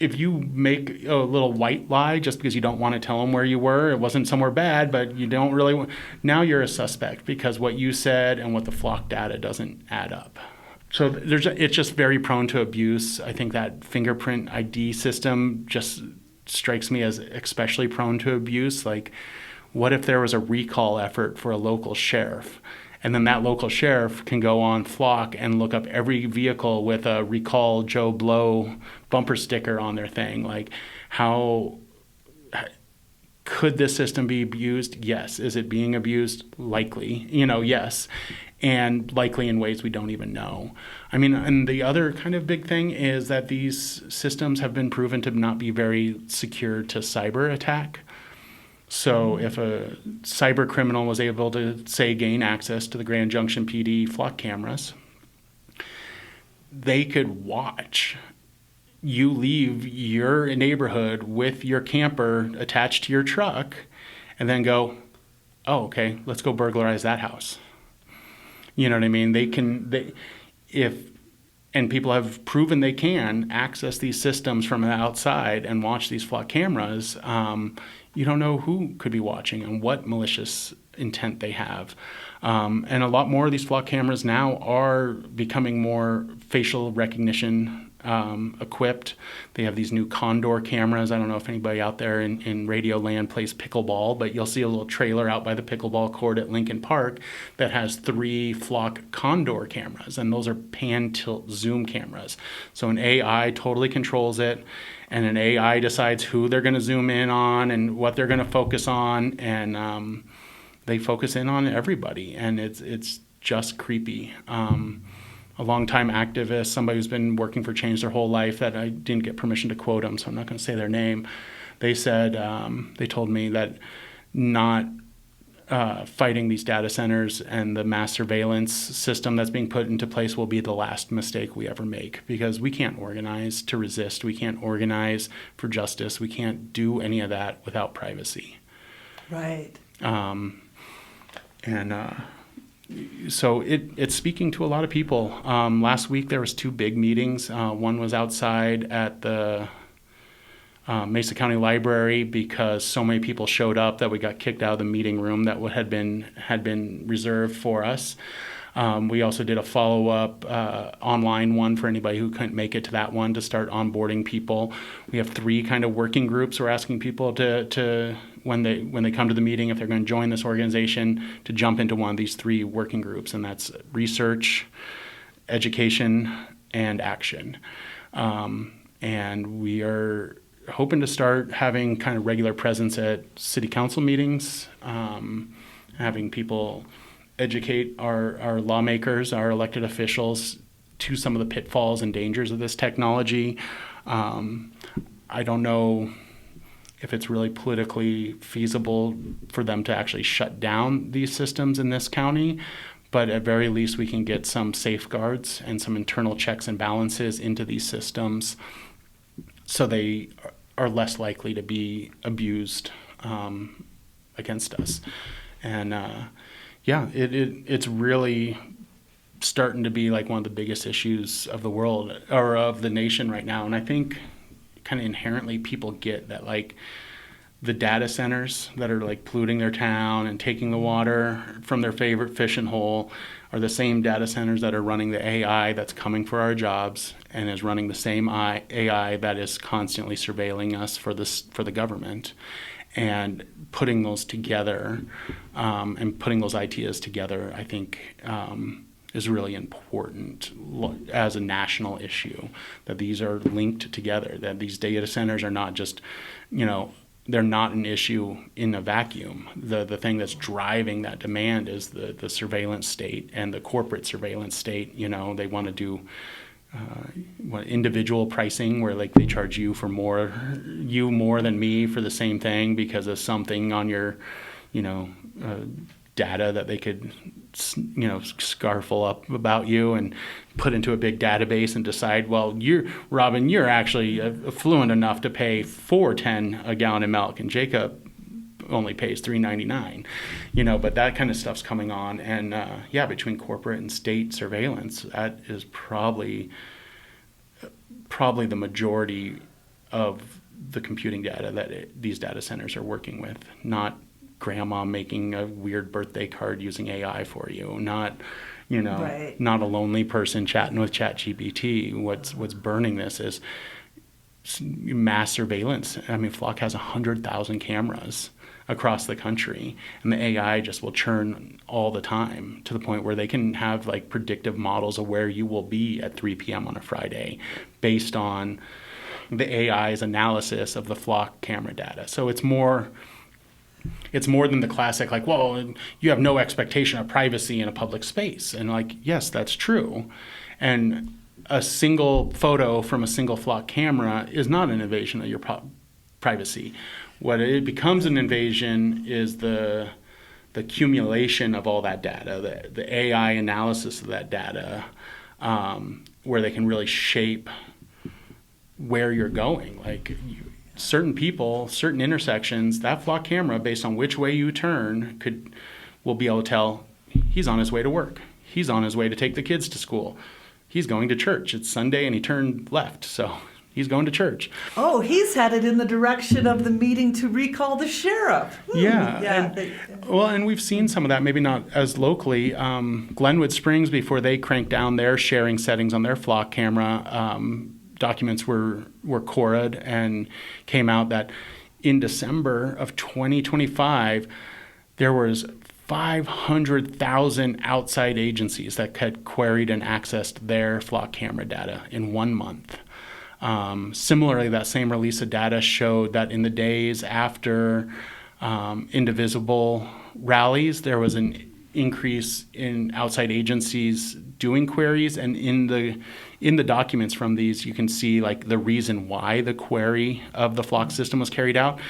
If you make a little white lie just because you don't want to tell them where you were, it wasn't somewhere bad, but you don't really want, now you're a suspect because what you said and what the Flock data doesn't add up. So it's just very prone to abuse. I think that fingerprint ID system just strikes me as especially prone to abuse. Like, what if there was a recall effort for a local sheriff? And then that local sheriff can go on Flock and look up every vehicle with a recall Joe Blow bumper sticker on their thing. Like, how could this system be abused? Yes. Is it being abused? Likely. Yes. And likely in ways we don't even know. I mean, and the other kind of big thing is that these systems have been proven to not be very secure to cyber attack. So if a cyber criminal was able to, say, gain access to the Grand Junction PD Flock cameras, they could watch you leave your neighborhood with your camper attached to your truck and then go, oh, okay, let's go burglarize that house. You know what I mean? And people have proven they can access these systems from the outside and watch these Flock cameras. You don't know who could be watching and what malicious intent they have. And a lot more of these Flock cameras now are becoming more facial recognition equipped. They have these new Condor cameras. I don't know if anybody out there in radio land plays pickleball, but you'll see a little trailer out by the pickleball court at Lincoln Park that has 3 Flock Condor cameras, and those are pan, tilt, zoom cameras. So an AI totally controls it, and an AI decides who they're going to zoom in on and what they're going to focus on, and they focus in on everybody, and it's just creepy. A longtime activist, somebody who's been working for change their whole life, that I didn't get permission to quote them, so I'm not going to say their name. They said, they told me that not fighting these data centers and the mass surveillance system that's being put into place will be the last mistake we ever make, because we can't organize to resist. We can't organize for justice. We can't do any of that without privacy. Right. so it's speaking to a lot of people. Last week there was 2 big meetings. One was outside at the Mesa County Library because so many people showed up that we got kicked out of the meeting room that had been reserved for us. We also did a follow-up online one for anybody who couldn't make it to that one to start onboarding people. We have 3 kind of working groups. We're asking people to when they come to the meeting, if they're going to join this organization, to jump into one of these 3 working groups, and that's research, education, and action. And we are hoping to start having kind of regular presence at city council meetings, having people educate our lawmakers, our elected officials to some of the pitfalls and dangers of this technology. I don't know if it's really politically feasible for them to actually shut down these systems in this county, but at very least we can get some safeguards and some internal checks and balances into these systems so they are less likely to be abused against us. And it's really starting to be like one of the biggest issues of the world or of the nation right now. And I think kind of inherently people get that, like, the data centers that are like polluting their town and taking the water from their favorite fishing hole are the same data centers that are running the AI that's coming for our jobs and is running the same AI that is constantly surveilling us for the government. And putting those together and putting those ideas together, I think, is really important as a national issue, that these are linked together, that these data centers are not just, they're not an issue in a vacuum. The thing that's driving that demand is the surveillance state and the corporate surveillance state. They want to do individual pricing where like they charge you more than me for the same thing because of something on your data that they could scarfle up about you and put into a big database and decide, well, you're actually affluent enough to pay $4.10 a gallon of milk and Jacob only pays $3.99, but that kind of stuff's coming on. And between corporate and state surveillance, that is probably the majority of the computing data that these data centers are working with, not grandma making a weird birthday card using AI for you, not Right. not a lonely person chatting with ChatGPT. What's burning this is mass surveillance. I mean, Flock has 100,000 cameras across the country, and the AI just will churn all the time to the point where they can have like predictive models of where you will be at 3 p.m. on a Friday based on the AI's analysis of the Flock camera data. So it's more than the classic, like, well, you have no expectation of privacy in a public space. And like, yes, that's true. And a single photo from a single Flock camera is not an invasion of your privacy. What it becomes an invasion is the accumulation of all that data, the AI analysis of that data, where they can really shape where you're going. Like certain people, certain intersections, that Flock camera, based on which way you turn, will be able to tell he's on his way to work. He's on his way to take the kids to school. He's going to church. It's Sunday and he turned left, so he's going to church. Oh, he's headed in the direction of the meeting to recall the sheriff. Yeah. And we've seen some of that, maybe not as locally. Glenwood Springs, before they cranked down their sharing settings on their Flock camera, documents were Cora'd and came out that in December of 2025, there was 500,000 outside agencies that had queried and accessed their Flock camera data in 1 month. Similarly, that same release of data showed that in the days after Indivisible rallies, there was an increase in outside agencies doing queries, and in the documents from these, you can see like the reason why the query of the Flock system was carried out.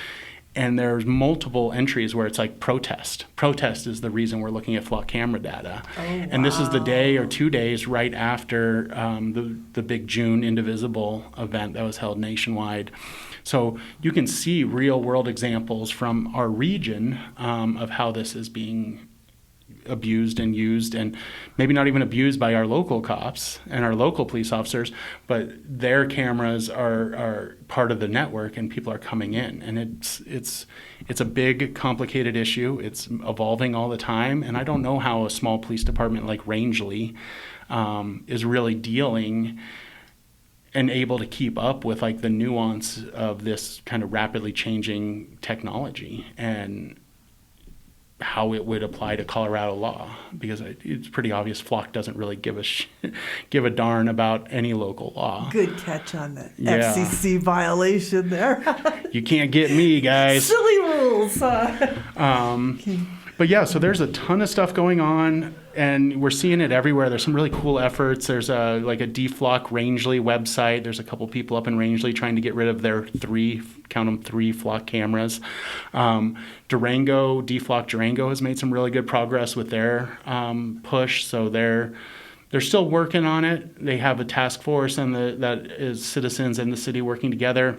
And there's multiple entries where it's like protest. Protest is the reason we're looking at Flock camera data. Oh, and this is the day or 2 days right after the big June Indivisible event that was held nationwide. So you can see real world examples from our region of how this is being abused and used, and maybe not even abused by our local cops and our local police officers, but their cameras are part of the network, and people are coming in, and it's a big, complicated issue. It's evolving all the time, and I don't know how a small police department like Rangeley is really dealing and able to keep up with like the nuance of this kind of rapidly changing technology and how it would apply to Colorado law, because it's pretty obvious Flock doesn't really give a darn about any local law. Good catch on the Yeah. FCC violation there. You can't get me, guys. Silly rules. But yeah, so there's a ton of stuff going on, and we're seeing it everywhere. There's some really cool efforts. There's a DeFlock Rangeley website. There's a couple people up in Rangeley trying to get rid of their three Flock cameras. DeFlock Durango has made some really good progress with their push. So they're still working on it. They have a task force and that is citizens in the city working together.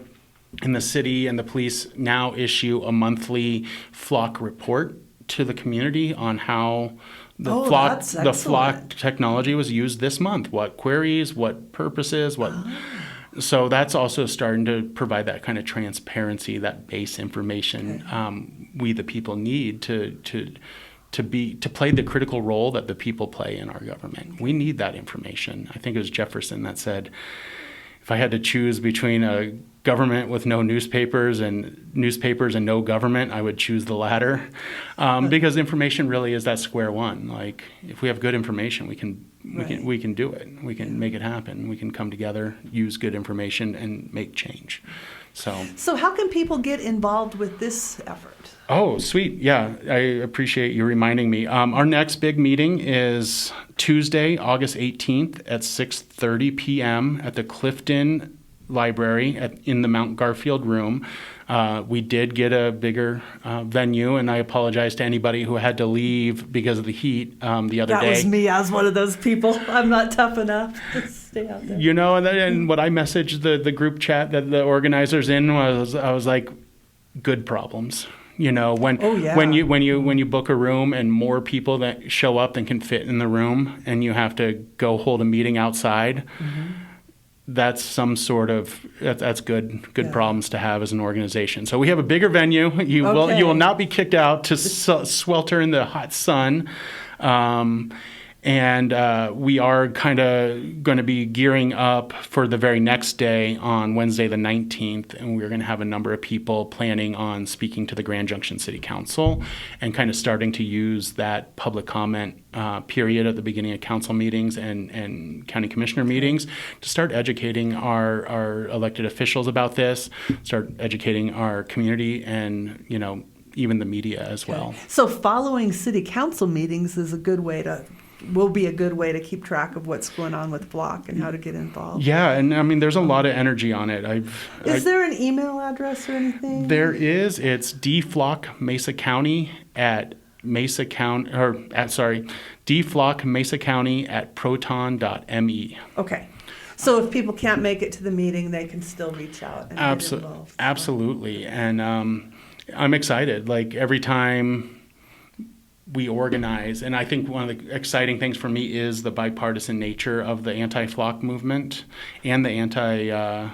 And the city and the police now issue a monthly Flock report to the community on how the Flock technology was used this month. What queries, what purposes, what. So that's also starting to provide that kind of transparency, that base information we the people need to play the critical role that the people play in our government. We need that information. I think it was Jefferson that said, if I had to choose between a government with no newspapers and no government, I would choose the latter, because information really is that square one. Like, if we have good information, we can do it. We can make it happen. We can come together, use good information, and make change. So how can people get involved with this effort? Oh, sweet. Yeah, I appreciate you reminding me. Our next big meeting is Tuesday, August 18th at 6:30 p.m. at the Clifton Library in the Mount Garfield room. We did get a bigger venue, and I apologize to anybody who had to leave because of the heat the other day. That was me. I was one of those people. I'm not tough enough to stay out there. You know, and what I messaged the group chat that the organizers in was, I was like, good problems. You know, when you book a room and more people that show up than can fit in the room, and you have to go hold a meeting outside. Mm-hmm. That's some sort of that's good problems to have as an organization. So we have a bigger venue. You will not be kicked out to swelter in the hot sun. And we are kind of going to be gearing up for the very next day on Wednesday the 19th, and we're going to have a number of people planning on speaking to the Grand Junction City Council and kind of starting to use that public comment period at the beginning of council meetings and county commissioner meetings to start educating our elected officials about this, start educating our community and, you know, even the media as well. So following city council meetings will be a good way to keep track of what's going on with Flock and how to get involved. Yeah, and I mean, there's a lot of energy on it. Is there an email address or anything? There is. It's dflockmesacounty at dflockmesacounty@proton.me. Okay. So if people can't make it to the meeting, they can still reach out and get involved. Absolutely. And I'm excited. Like, every time we organize, and I think one of the exciting things for me is the bipartisan nature of the anti-Flock movement and the anti-data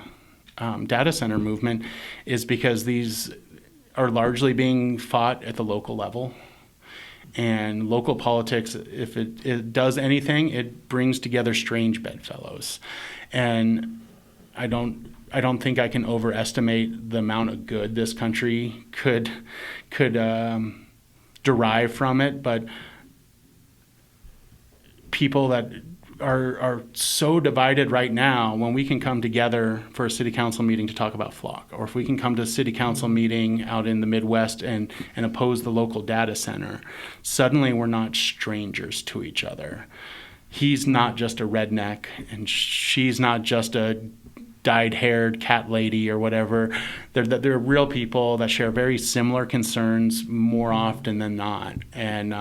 center movement, is because these are largely being fought at the local level. And local politics, if it does anything, it brings together strange bedfellows. And I don't think I can overestimate the amount of good this country could derive from it, but people that are so divided right now, when we can come together for a city council meeting to talk about Flock, or if we can come to a city council meeting out in the Midwest and oppose the local data center, suddenly we're not strangers to each other. He's not just a redneck, and she's not just a dyed-haired cat lady or whatever. They're real people that share very similar concerns more often than not. And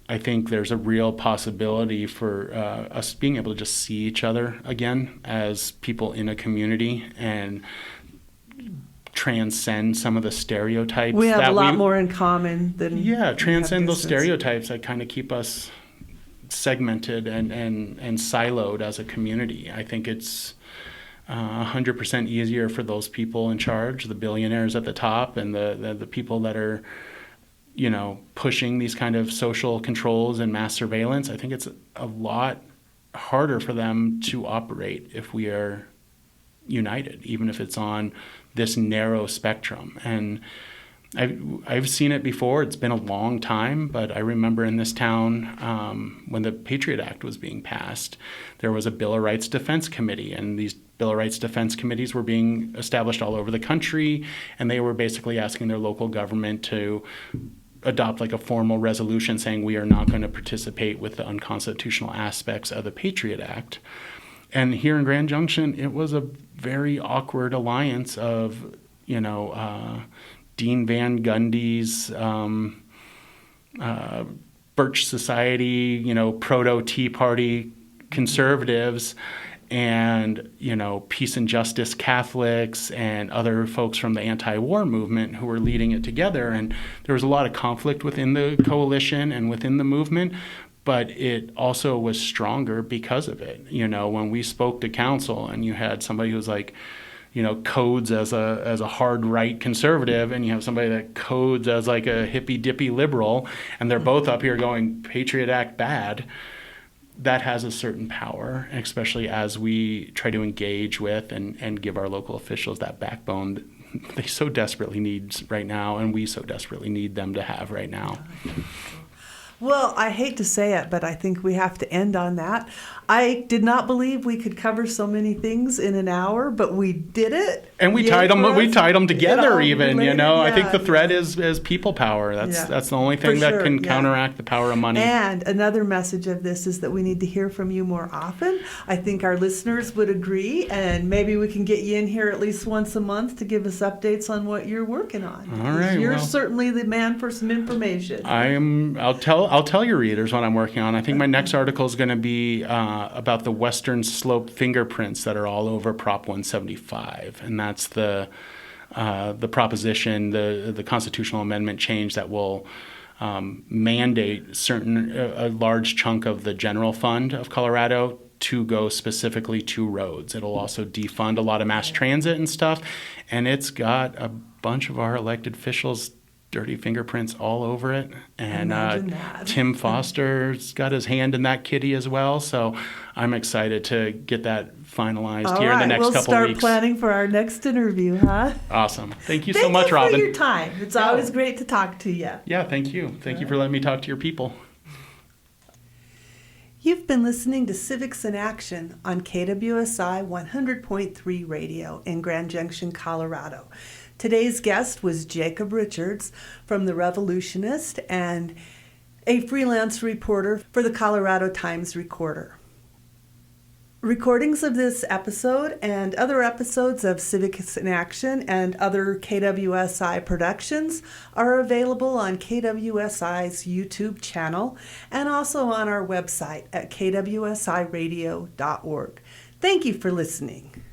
I think there's a real possibility for us being able to just see each other again as people in a community and transcend some of the stereotypes. We have that a lot more in common than transcend those distance. stereotypes that kind of keep us segmented and siloed as a community. I think it's 100% easier for those people in charge, the billionaires at the top, and the people that are, pushing these kind of social controls and mass surveillance. I think it's a lot harder for them to operate if we are united, even if it's on this narrow spectrum. And I've seen it before. It's been a long time, but I remember in this town when the Patriot Act was being passed, there was a Bill of Rights Defense Committee, and these Bill of Rights Defense Committees were being established all over the country, and they were basically asking their local government to adopt like a formal resolution saying we are not going to participate with the unconstitutional aspects of the Patriot Act. And here in Grand Junction, it was a very awkward alliance of, Dean Van Gundy's Birch Society, proto-Tea Party conservatives, and, Peace and Justice Catholics and other folks from the anti-war movement who were leading it together. And there was a lot of conflict within the coalition and within the movement, but it also was stronger because of it. When we spoke to council and you had somebody who was like, codes as a hard right conservative, and you have somebody that codes as like a hippy dippy liberal, and they're both up here going Patriot Act bad, that has a certain power, especially as we try to engage with and give our local officials that backbone that they so desperately need right now, and we so desperately need them to have right now. Well, I hate to say it, but I think we have to end on that. I did not believe we could cover so many things in an hour, but we did it. And we tied them together even, related, I think the thread is people power. That's the only thing that can counteract the power of money. And another message of this is that we need to hear from you more often. I think our listeners would agree, and maybe we can get you in here at least once a month to give us updates on what you're working on. All right. You're certainly the man for some information. I'll tell your readers what I'm working on. I think my next article is going to be about the Western Slope fingerprints that are all over Prop 175, and that's the proposition, the constitutional amendment change that will mandate a large chunk of the general fund of Colorado to go specifically to roads. It'll also defund a lot of mass transit and stuff, and it's got a bunch of our elected officials' dirty fingerprints all over it. And Tim Foster's got his hand in that kitty as well. So I'm excited to get that finalized here in the next couple weeks. We'll start planning for our next interview, huh? Awesome. Thank you so much, Robin. Thank you for your time. It's always great to talk to you. Yeah, thank you. Thank you for letting me talk to your people. You've been listening to Civics in Action on KWSI 100.3 Radio in Grand Junction, Colorado. Today's guest was Jacob Richards from the Revolutionist and a freelance reporter for the Colorado Times-Recorder. Recordings of this episode and other episodes of Civics in Action and other KWSI productions are available on KWSI's YouTube channel and also on our website at kwsiradio.org. Thank you for listening.